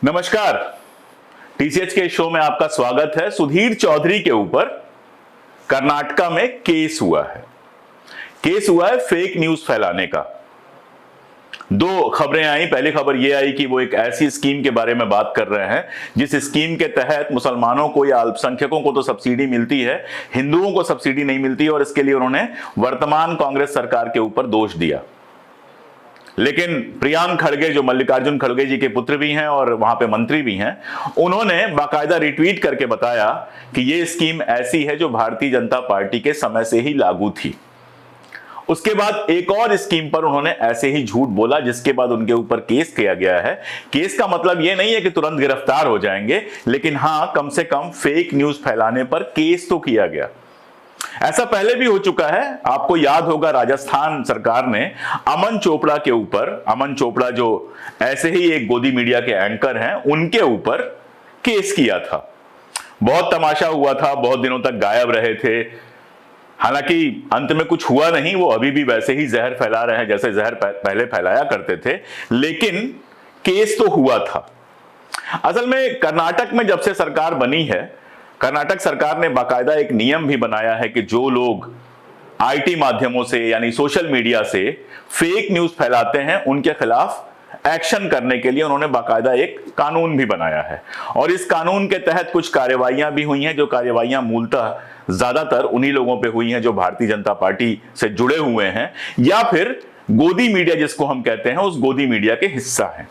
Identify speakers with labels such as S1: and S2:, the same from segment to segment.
S1: नमस्कार। टीसीएच के शो में आपका स्वागत है। सुधीर चौधरी के ऊपर कर्नाटका में केस हुआ है फेक न्यूज फैलाने का। दो खबरें आई। पहली खबर यह आई कि वो एक ऐसी स्कीम के बारे में बात कर रहे हैं जिस स्कीम के तहत मुसलमानों को या अल्पसंख्यकों को तो सब्सिडी मिलती है, हिंदुओं को सब्सिडी नहीं मिलती, और इसके लिए उन्होंने वर्तमान कांग्रेस सरकार के ऊपर दोष दिया। लेकिन प्रियांक खड़गे, जो मल्लिकार्जुन खड़गे जी के पुत्र भी हैं और वहां पे मंत्री भी हैं, उन्होंने बाकायदा रिट्वीट करके बताया कि यह स्कीम ऐसी है जो भारतीय जनता पार्टी के समय से ही लागू थी। उसके बाद एक और स्कीम पर उन्होंने ऐसे ही झूठ बोला, जिसके बाद उनके ऊपर केस किया गया है। केस का मतलब यह नहीं है कि तुरंत गिरफ्तार हो जाएंगे, लेकिन हां, कम से कम फेक न्यूज फैलाने पर केस तो किया गया। ऐसा पहले भी हो चुका है। आपको याद होगा, राजस्थान सरकार ने अमन चोपड़ा के ऊपर, अमन चोपड़ा जो ऐसे ही एक गोदी मीडिया के एंकर हैं, उनके ऊपर केस किया था। बहुत तमाशा हुआ था, बहुत दिनों तक गायब रहे थे। हालांकि अंत में कुछ हुआ नहीं, वो अभी भी वैसे ही जहर फैला रहे हैं जैसे जहर पहले फैलाया करते थे, लेकिन केस तो हुआ था। असल में कर्नाटक में जब से सरकार बनी है, कर्नाटक सरकार ने बाकायदा एक नियम भी बनाया है कि जो लोग आईटी माध्यमों से यानी सोशल मीडिया से फेक न्यूज फैलाते हैं, उनके खिलाफ एक्शन करने के लिए उन्होंने बाकायदा एक कानून भी बनाया है। और इस कानून के तहत कुछ कार्रवाइयां भी हुई हैं, जो कार्रवाइयां मूलतः ज्यादातर उन्हीं लोगों पे हुई हैं जो भारतीय जनता पार्टी से जुड़े हुए हैं या फिर गोदी मीडिया जिसको हम कहते हैं, उस गोदी मीडिया के हिस्सा हैं।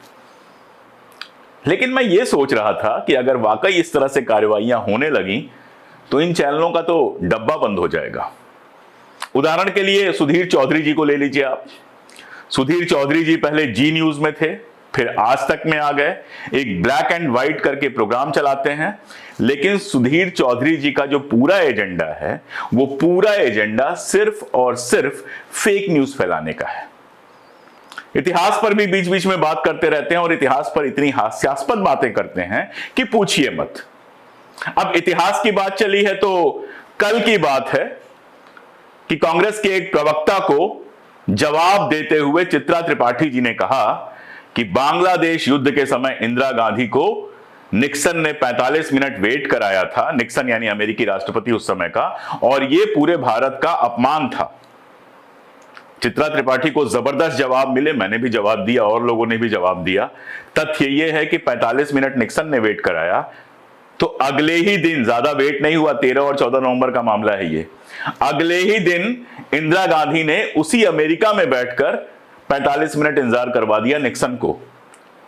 S1: लेकिन मैं ये सोच रहा था कि अगर वाकई इस तरह से कार्रवाइयां होने लगी तो इन चैनलों का तो डब्बा बंद हो जाएगा। उदाहरण के लिए सुधीर चौधरी जी को ले लीजिए आप। सुधीर चौधरी जी पहले जी न्यूज में थे, फिर आज तक में आ गए, एक ब्लैक एंड व्हाइट करके प्रोग्राम चलाते हैं। लेकिन सुधीर चौधरी जी का जो पूरा एजेंडा है, वो पूरा एजेंडा सिर्फ और सिर्फ फेक न्यूज फैलाने का है। इतिहास पर भी बीच बीच में बात करते रहते हैं और इतिहास पर इतनी हास्यास्पद बातें करते हैं कि पूछिए मत। अब इतिहास की बात चली है तो कल की बात है कि कांग्रेस के एक प्रवक्ता को जवाब देते हुए चित्रा त्रिपाठी जी ने कहा कि बांग्लादेश युद्ध के समय इंदिरा गांधी को निक्सन ने 45 मिनट वेट कराया था। निक्सन यानी अमेरिकी राष्ट्रपति उस समय का, और यह पूरे भारत का अपमान था। चित्रा त्रिपाठी को जबरदस्त जवाब मिले, मैंने भी जवाब दिया और लोगों ने भी जवाब दिया। तथ्य यह है कि 45 मिनट निक्सन ने वेट कराया, तो अगले ही दिन, ज्यादा वेट नहीं हुआ, 13 और 14 नवंबर का मामला है ये, अगले ही दिन इंदिरा गांधी ने उसी अमेरिका में बैठकर 45 मिनट इंतजार करवा दिया निक्सन को।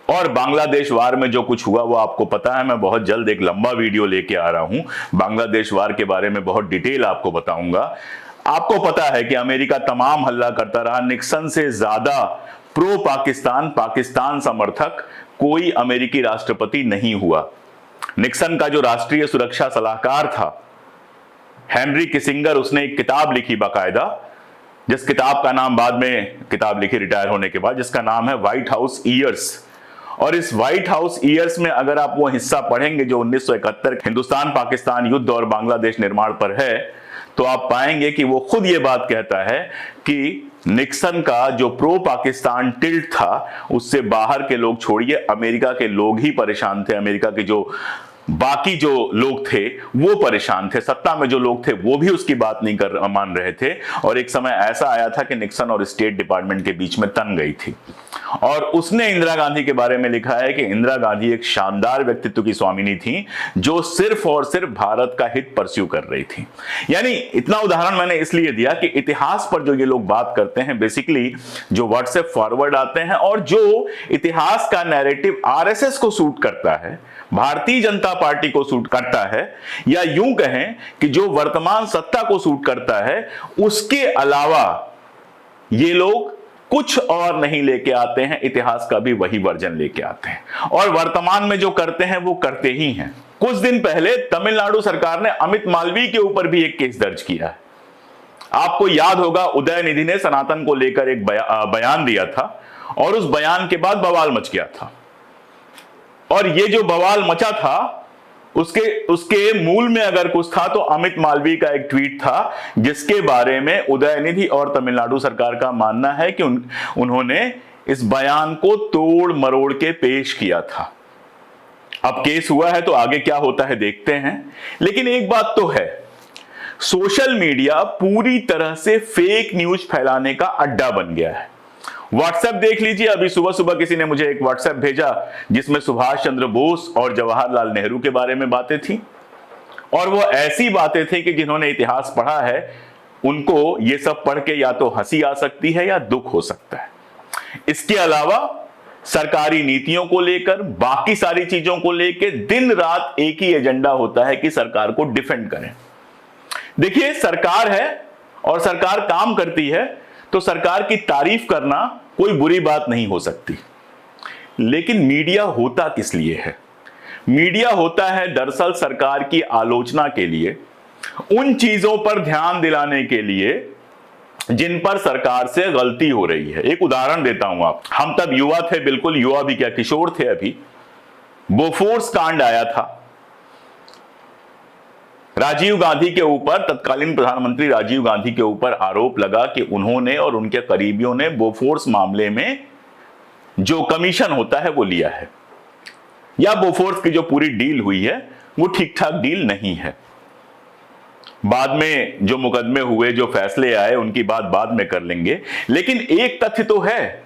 S1: और बांग्लादेश वार में जो कुछ हुआ वो आपको पता है। मैं बहुत जल्द एक लंबा वीडियो लेके आ रहा हूं, बांग्लादेश वार के बारे में बहुत डिटेल आपको बताऊंगा। आपको पता है कि अमेरिका तमाम हल्ला करता रहा। निक्सन से ज्यादा प्रो पाकिस्तान समर्थक कोई अमेरिकी राष्ट्रपति नहीं हुआ। निक्सन का जो राष्ट्रीय सुरक्षा सलाहकार था हेनरी किसिंगर, उसने एक किताब लिखी बाकायदा, जिस किताब का नाम, बाद में किताब लिखी रिटायर होने के बाद, जिसका नाम है व्हाइट हाउस ईयर्स। और इस व्हाइट हाउस ईयर्स में अगर आप वो हिस्सा पढ़ेंगे जो 1971 हिंदुस्तान पाकिस्तान युद्ध और बांग्लादेश निर्माण पर है, तो आप पाएंगे कि वो खुद ये बात कहता है कि निक्सन का जो प्रो पाकिस्तान टिल्ट था, उससे बाहर के लोग छोड़िए, अमेरिका के लोग ही परेशान थे। अमेरिका के जो बाकी जो लोग थे वो परेशान थे, सत्ता में जो लोग थे वो भी उसकी बात नहीं मान रहे थे। और एक समय ऐसा आया था कि निक्सन और स्टेट डिपार्टमेंट के बीच में तन गई थी। और उसने इंदिरा गांधी के बारे में लिखा है कि इंदिरा गांधी एक शानदार व्यक्तित्व की स्वामिनी थी जो सिर्फ और सिर्फ भारत का हित परस्यू कर रही थी। यानी इतना उदाहरण मैंने इसलिए दिया कि इतिहास पर जो ये लोग बात करते हैं, बेसिकली जो व्हाट्सएप फॉरवर्ड आते हैं और जो इतिहास का नैरेटिव आरएसएस को सूट करता है, भारतीय जनता पार्टी को सूट करता है, या यूं कहें कि जो वर्तमान सत्ता को सूट करता है, उसके अलावा ये लोग कुछ और नहीं लेके आते हैं, इतिहास का भी वही वर्जन लेके आते हैं। और वर्तमान में जो करते हैं वो करते ही हैं। कुछ दिन पहले तमिलनाडु सरकार ने अमित मालवीय के ऊपर भी एक केस दर्ज किया है। आपको याद होगा, उदयनिधि ने सनातन को लेकर एक बयान दिया था और उस बयान के बाद बवाल मच गया था। और ये जो बवाल मचा था, उसके मूल में अगर कुछ था तो अमित मालवीय का एक ट्वीट था, जिसके बारे में उदयनिधि और तमिलनाडु सरकार का मानना है कि उन्होंने इस बयान को तोड़ मरोड़ के पेश किया था। अब केस हुआ है तो आगे क्या होता है देखते हैं। लेकिन एक बात तो है, सोशल मीडिया पूरी तरह से फेक न्यूज फैलाने का अड्डा बन गया है। व्हाट्सएप देख लीजिए, अभी सुबह सुबह किसी ने मुझे एक व्हाट्सएप भेजा जिसमें सुभाष चंद्र बोस और जवाहरलाल नेहरू के बारे में बातें थी, और वो ऐसी बातें थी कि जिन्होंने इतिहास पढ़ा है उनको ये सब पढ़ के या तो हंसी आ सकती है या दुख हो सकता है। इसके अलावा सरकारी नीतियों को लेकर, बाकी सारी चीजों को लेकर दिन रात एक ही एजेंडा होता है कि सरकार को डिफेंड करें। देखिए, सरकार है और सरकार काम करती है तो सरकार की तारीफ करना कोई बुरी बात नहीं हो सकती। लेकिन मीडिया होता किस लिए है? मीडिया होता है दरअसल सरकार की आलोचना के लिए, उन चीजों पर ध्यान दिलाने के लिए जिन पर सरकार से गलती हो रही है। एक उदाहरण देता हूं आप, हम तब युवा थे, बिल्कुल युवा भी क्या, किशोर थे अभी। बोफोर्स कांड आया था, राजीव गांधी के ऊपर, तत्कालीन प्रधानमंत्री राजीव गांधी के ऊपर आरोप लगा कि उन्होंने और उनके करीबियों ने बोफोर्स मामले में जो कमीशन होता है वो लिया है, या बोफोर्स की जो पूरी डील हुई है वो ठीक ठाक डील नहीं है। बाद में जो मुकदमे हुए, जो फैसले आए, उनकी बात बाद में कर लेंगे। लेकिन एक तथ्य तो है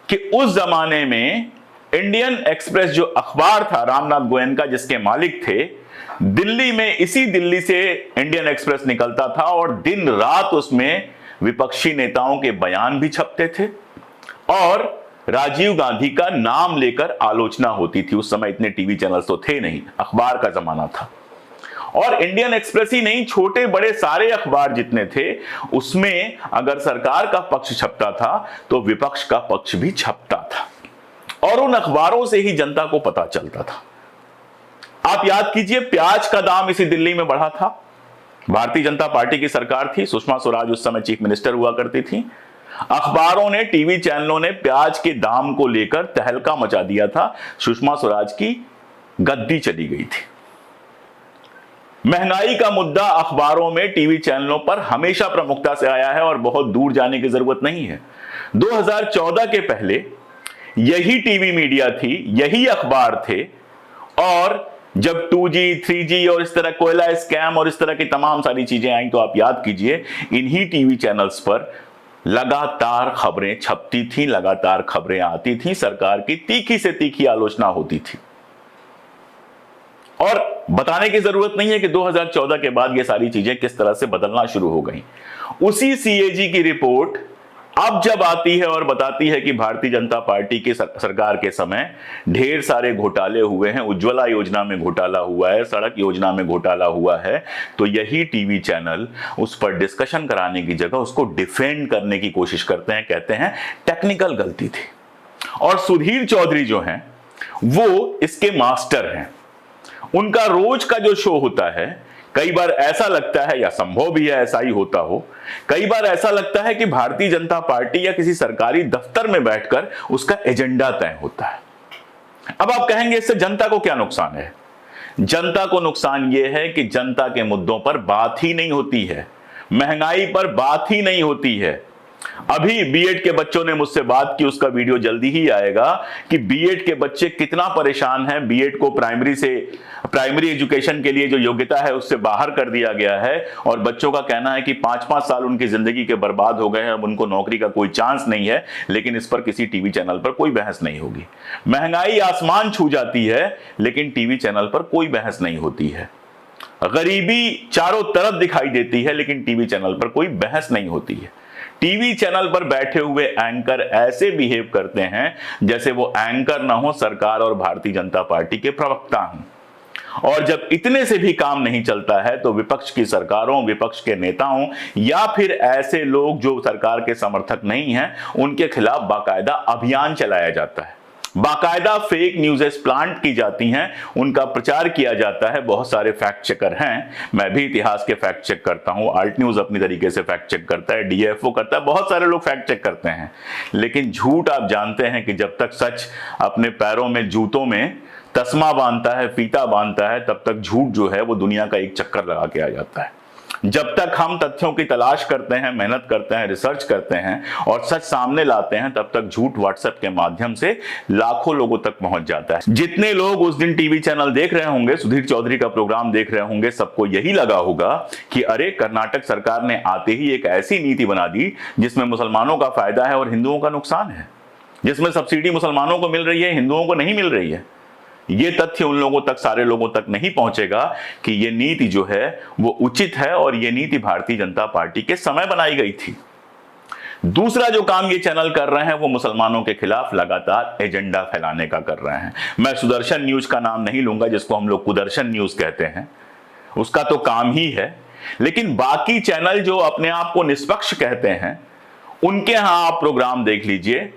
S1: कि उस जमाने में इंडियन एक्सप्रेस जो अखबार था रामनाथ गोयनका जिसके मालिक थे, दिल्ली में, इसी दिल्ली से इंडियन एक्सप्रेस निकलता था और दिन रात उसमें विपक्षी नेताओं के बयान भी छपते थे और राजीव गांधी का नाम लेकर आलोचना होती थी। उस समय इतने टीवी चैनल्स तो थे नहीं, अखबार का जमाना था। और इंडियन एक्सप्रेस ही नहीं, छोटे बड़े सारे अखबार जितने थे उसमें अगर सरकार का पक्ष छपता था तो विपक्ष का पक्ष भी छपता था, और उन अखबारों से ही जनता को पता चलता था। आप याद कीजिए, प्याज का दाम इसी दिल्ली में बढ़ा था, भारतीय जनता पार्टी की सरकार थी, सुषमा स्वराज उस समय चीफ मिनिस्टर हुआ करती थी। अखबारों ने, टीवी चैनलों ने प्याज के दाम को लेकर तहलका मचा दिया था, सुषमा स्वराज की गद्दी चली गई थी। महंगाई का मुद्दा अखबारों में, टीवी चैनलों पर हमेशा प्रमुखता से आया है और बहुत दूर जाने की जरूरत नहीं है। 2014 के पहले यही टीवी मीडिया थी, यही अखबार थे, और जब 2G 3G और इस तरह कोयला स्कैम और इस तरह की तमाम सारी चीजें आई तो आप याद कीजिए, इन्हीं टीवी चैनल्स पर लगातार खबरें छपती थी, लगातार खबरें आती थी, सरकार की तीखी से तीखी आलोचना होती थी। और बताने की जरूरत नहीं है कि 2014 के बाद ये सारी चीजें किस तरह से बदलना शुरू हो गई। उसी CAG की रिपोर्ट अब जब आती है और बताती है कि भारतीय जनता पार्टी की सरकार के समय ढेर सारे घोटाले हुए हैं, उज्ज्वला योजना में घोटाला हुआ है, सड़क योजना में घोटाला हुआ है, तो यही टीवी चैनल उस पर डिस्कशन कराने की जगह उसको डिफेंड करने की कोशिश करते हैं, कहते हैं टेक्निकल गलती थी। और सुधीर चौधरी जो हैं वो इसके मास्टर हैं। उनका रोज का जो शो होता है, कई बार ऐसा लगता है, या संभव भी है ऐसा ही होता हो, कई बार ऐसा लगता है कि भारतीय जनता पार्टी या किसी सरकारी दफ्तर में बैठकर उसका एजेंडा तय होता है। अब आप कहेंगे इससे जनता को क्या नुकसान है? जनता को नुकसान यह है कि जनता के मुद्दों पर बात ही नहीं होती है, महंगाई पर बात ही नहीं होती है। अभी बीएड के बच्चों ने मुझसे बात की, उसका वीडियो जल्दी ही आएगा, कि बीएड के बच्चे कितना परेशान हैं। बीएड को प्राइमरी एजुकेशन के लिए जो योग्यता है उससे बाहर कर दिया गया है, और बच्चों का कहना है कि 5-5 साल उनकी जिंदगी के बर्बाद हो गए हैं, अब उनको नौकरी का कोई चांस नहीं है। लेकिन इस पर किसी टीवी चैनल पर कोई बहस नहीं होगी। महंगाई आसमान छू जाती है, लेकिन टीवी चैनल पर कोई बहस नहीं होती है। गरीबी चारों तरफ दिखाई देती है, लेकिन टीवी चैनल पर कोई बहस नहीं होती है। टीवी चैनल पर बैठे हुए एंकर ऐसे बिहेव करते हैं जैसे वो एंकर ना हो, सरकार और भारतीय जनता पार्टी के प्रवक्ता हों। और जब इतने से भी काम नहीं चलता है तो विपक्ष की सरकारों, विपक्ष के नेताओं, या फिर ऐसे लोग जो सरकार के समर्थक नहीं हैं, उनके खिलाफ बाकायदा अभियान चलाया जाता है, बाकायदा फेक न्यूज़ेस प्लांट की जाती हैं, उनका प्रचार किया जाता है। बहुत सारे फैक्ट चेकर हैं, मैं भी इतिहास के फैक्ट चेक करता हूं, आल्ट न्यूज़ अपनी तरीके से फैक्ट चेक करता है, DFO करता है, बहुत सारे लोग फैक्ट चेक करते हैं। लेकिन झूठ आप जानते हैं कि जब तक सच अपने पैरों में, जूतों में तस्मा बांधता है, फीता बांधता है, तब तक झूठ जो है वो दुनिया का एक चक्कर लगा के आ जाता है। जब तक हम तथ्यों की तलाश करते हैं, मेहनत करते हैं, रिसर्च करते हैं और सच सामने लाते हैं, तब तक झूठ व्हाट्सएप के माध्यम से लाखों लोगों तक पहुंच जाता है। जितने लोग उस दिन टीवी चैनल देख रहे होंगे, सुधीर चौधरी का प्रोग्राम देख रहे होंगे, सबको यही लगा होगा कि अरे कर्नाटक सरकार ने आते ही एक ऐसी नीति बना दी जिसमें मुसलमानों का फायदा है और हिंदुओं का नुकसान है, जिसमें सब्सिडी मुसलमानों को मिल रही है, हिंदुओं को नहीं मिल रही है। ये तथ्य उन लोगों तक, सारे लोगों तक नहीं पहुंचेगा कि ये नीति जो है वो उचित है और ये नीति भारतीय जनता पार्टी के समय बनाई गई थी। दूसरा जो काम ये चैनल कर रहे हैं वो मुसलमानों के खिलाफ लगातार एजेंडा फैलाने का कर रहे हैं। मैं सुदर्शन न्यूज का नाम नहीं लूंगा, जिसको हम लोग कुदर्शन न्यूज कहते हैं, उसका तो काम ही है। लेकिन बाकी चैनल जो अपने आप को निष्पक्ष कहते हैं, उनके यहां आप प्रोग्राम देख लीजिए,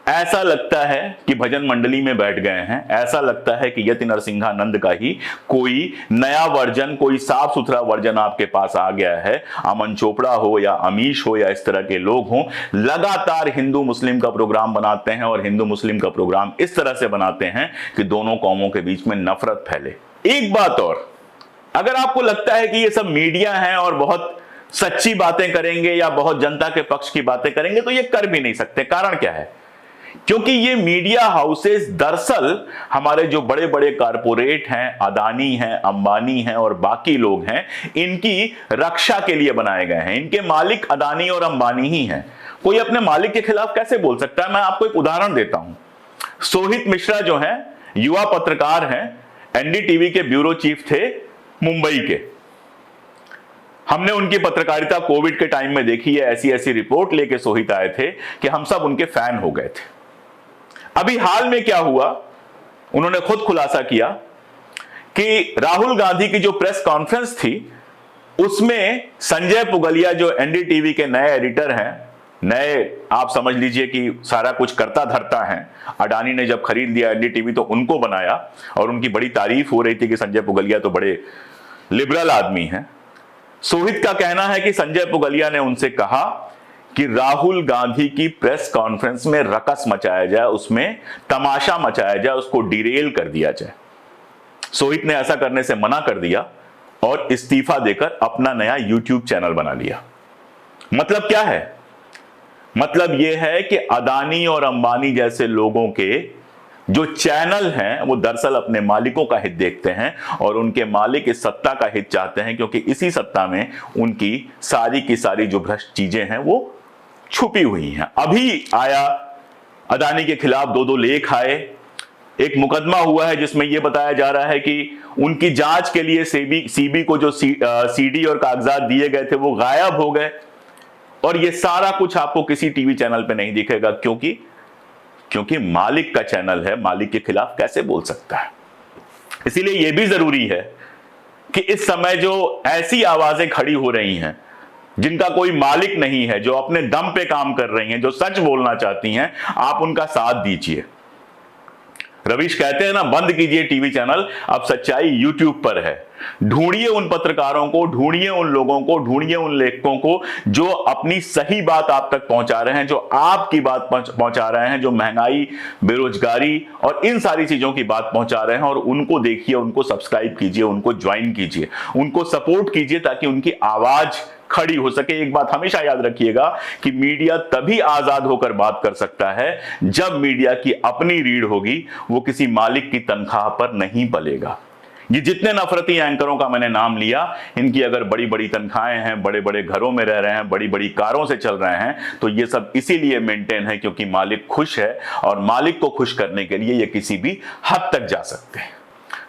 S1: ऐसा लगता है कि भजन मंडली में बैठ गए हैं। ऐसा लगता है कि यति नरसिंहानंद का ही कोई नया वर्जन, कोई साफ सुथरा वर्जन आपके पास आ गया है। अमन चोपड़ा हो या अमीश हो या इस तरह के लोग हों, लगातार हिंदू मुस्लिम का प्रोग्राम बनाते हैं और हिंदू मुस्लिम का प्रोग्राम इस तरह से बनाते हैं कि दोनों कौमों के बीच में नफरत फैले। एक बात और, अगर आपको लगता है कि ये सब मीडिया है और बहुत सच्ची बातें करेंगे या बहुत जनता के पक्ष की बातें करेंगे, तो ये कर भी नहीं सकते। कारण क्या है? क्योंकि ये मीडिया हाउसेस दरअसल हमारे जो बड़े बड़े कारपोरेट हैं, अदानी हैं, अंबानी हैं और बाकी लोग हैं, इनकी रक्षा के लिए बनाए गए हैं। इनके मालिक अदानी और अंबानी ही हैं। कोई अपने मालिक के खिलाफ कैसे बोल सकता है? मैं आपको एक उदाहरण देता हूं। सोहित मिश्रा जो हैं, युवा पत्रकार हैं, एनडीटीवी के ब्यूरो चीफ थे मुंबई के। हमने उनकी पत्रकारिता कोविड के टाइम में देखी है। ऐसी ऐसी रिपोर्ट लेके सोहित आए थे कि हम सब उनके फैन हो गए थे। अभी हाल में क्या हुआ, उन्होंने खुद खुलासा किया कि राहुल गांधी की जो प्रेस कॉन्फ्रेंस थी, उसमें संजय पुगलिया जो एनडीटीवी के नए एडिटर हैं, नए आप समझ लीजिए कि सारा कुछ करता धरता है, अडानी ने जब खरीद लिया एनडीटीवी तो उनको बनाया और उनकी बड़ी तारीफ हो रही थी कि संजय पुगलिया तो बड़े लिबरल आदमी हैं। सोहित का कहना है कि संजय पुगलिया ने उनसे कहा कि राहुल गांधी की प्रेस कॉन्फ्रेंस में रकस मचाया जाए, उसमें तमाशा मचाया जाए, उसको डिरेल कर दिया जाए। सोहित ने ऐसा करने से मना कर दिया और इस्तीफा देकर अपना नया यूट्यूब चैनल बना लिया। मतलब क्या है? मतलब यह है कि अदानी और अंबानी जैसे लोगों के जो चैनल हैं वो दरअसल अपने मालिकों का हित देखते हैं और उनके मालिक इस सत्ता का हित चाहते हैं, क्योंकि इसी सत्ता में उनकी सारी की सारी जो भ्रष्ट चीजें हैं वो छुपी हुई हैं। अभी आया अदानी के खिलाफ 2-2 लेख आए। एक मुकदमा हुआ है जिसमें यह बताया जा रहा है कि उनकी जांच के लिए सीबी को जो सीडी और कागजात दिए गए थे वो गायब हो गए। और ये सारा कुछ आपको किसी टीवी चैनल पे नहीं दिखेगा। क्योंकि मालिक का चैनल है, मालिक के खिलाफ कैसे बोल सकता है? इसीलिए यह भी जरूरी है कि इस समय जो ऐसी आवाजें खड़ी हो रही हैं जिनका कोई मालिक नहीं है, जो अपने दम पे काम कर रही हैं, जो सच बोलना चाहती हैं, आप उनका साथ दीजिए। रवीश कहते हैं ना, बंद कीजिए टीवी चैनल, अब सच्चाई यूट्यूब पर है। ढूंढिए उन पत्रकारों को, ढूंढिए उन लोगों को, ढूंढिए उन लेखकों को जो अपनी सही बात आप तक पहुंचा रहे हैं, जो आपकी बात पहुंचा रहे हैं, जो महंगाई, बेरोजगारी और इन सारी चीजों की बात पहुंचा रहे हैं, और उनको देखिए, उनको सब्सक्राइब कीजिए, उनको ज्वाइन कीजिए, उनको सपोर्ट कीजिए ताकि उनकी आवाज खड़ी हो सके। एक बात हमेशा याद रखिएगा कि मीडिया तभी आजाद होकर बात कर सकता है जब मीडिया की अपनी रीढ़ होगी, वो किसी मालिक की तनख्वाह पर नहीं पलेगा। ये जितने नफरती एंकरों का मैंने नाम लिया, इनकी अगर बड़ी बड़ी तनख्वाहें हैं, बड़े बड़े घरों में रह रहे हैं, बड़ी बड़ी कारों से चल रहे हैं, तो ये सब इसीलिए मेंटेन है क्योंकि मालिक खुश है, और मालिक को खुश करने के लिए ये किसी भी हद तक जा सकते हैं।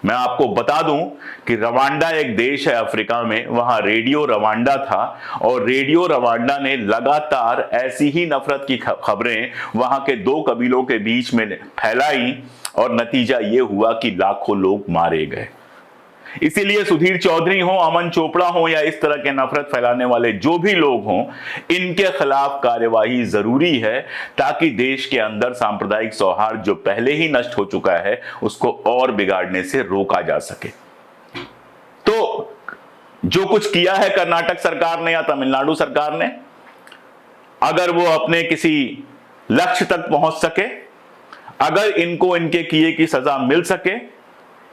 S1: मैं आपको बता दूं कि रवांडा एक देश है अफ्रीका में, वहां रेडियो रवांडा था, और रेडियो रवांडा ने लगातार ऐसी ही नफरत की खबरें वहां के 2 कबीलों के बीच में फैलाई, और नतीजा यह हुआ कि लाखों लोग मारे गए। इसीलिए सुधीर चौधरी हो, अमन चोपड़ा हो, या इस तरह के नफरत फैलाने वाले जो भी लोग हों, इनके खिलाफ कार्यवाही जरूरी है ताकि देश के अंदर सांप्रदायिक सौहार्द जो पहले ही नष्ट हो चुका है उसको और बिगाड़ने से रोका जा सके। तो जो कुछ किया है कर्नाटक सरकार ने या तमिलनाडु सरकार ने, अगर वो अपने किसी लक्ष्य तक पहुंच सके, अगर इनको इनके किए की सजा मिल सके,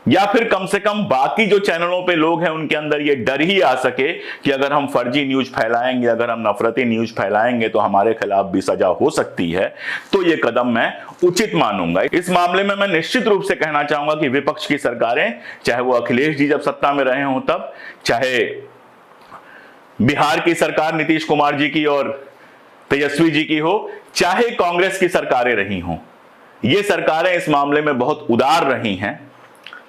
S1: या फिर कम से कम बाकी जो चैनलों पे लोग हैं उनके अंदर ये डर ही आ सके कि अगर हम फर्जी न्यूज फैलाएंगे, अगर हम नफरती न्यूज फैलाएंगे तो हमारे खिलाफ भी सजा हो सकती है, तो ये कदम मैं उचित मानूंगा। इस मामले में मैं निश्चित रूप से कहना चाहूंगा कि विपक्ष की सरकारें, चाहे वो अखिलेश जी जब सत्ता में रहे हों तब, चाहे बिहार की सरकार नीतीश कुमार जी की और तेजस्वी जी की हो, चाहे कांग्रेस की सरकारें रही हों, ये सरकारें इस मामले में बहुत उदार रही हैं।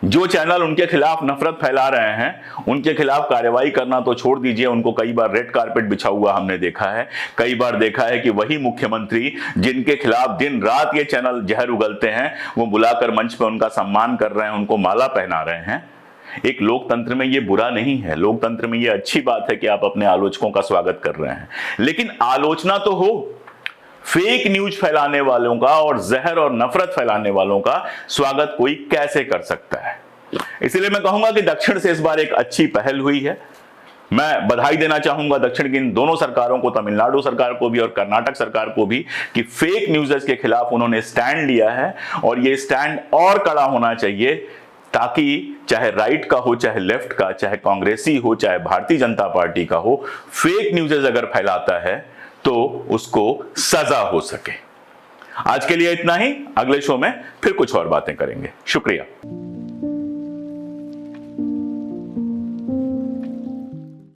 S1: जो चैनल उनके खिलाफ नफरत फैला रहे हैं उनके खिलाफ कार्रवाई करना तो छोड़ दीजिए, उनको कई बार रेड कारपेट बिछा हुआ हमने देखा है। कई बार देखा है कि वही मुख्यमंत्री जिनके खिलाफ दिन रात ये चैनल जहर उगलते हैं, वो बुलाकर मंच पे उनका सम्मान कर रहे हैं, उनको माला पहना रहे हैं। एक लोकतंत्र में ये बुरा नहीं है, लोकतंत्र में ये अच्छी बात है कि आप अपने आलोचकों का स्वागत कर रहे हैं, लेकिन आलोचना तो हो। फेक न्यूज फैलाने वालों का और जहर और नफरत फैलाने वालों का स्वागत कोई कैसे कर सकता है? इसलिए मैं कहूंगा कि दक्षिण से इस बार एक अच्छी पहल हुई है। मैं बधाई देना चाहूंगा दक्षिण की इन दोनों सरकारों को, तमिलनाडु सरकार को भी और कर्नाटक सरकार को भी, कि फेक न्यूज़ के खिलाफ उन्होंने स्टैंड लिया है और ये स्टैंड और कड़ा होना चाहिए, ताकि चाहे राइट का हो, चाहे लेफ्ट का, चाहे कांग्रेसी हो, चाहे भारतीय जनता पार्टी का हो, फेक न्यूज़ अगर फैलाता है तो उसको सजा हो सके। आज के लिए इतना ही, अगले शो में फिर कुछ और बातें करेंगे। शुक्रिया।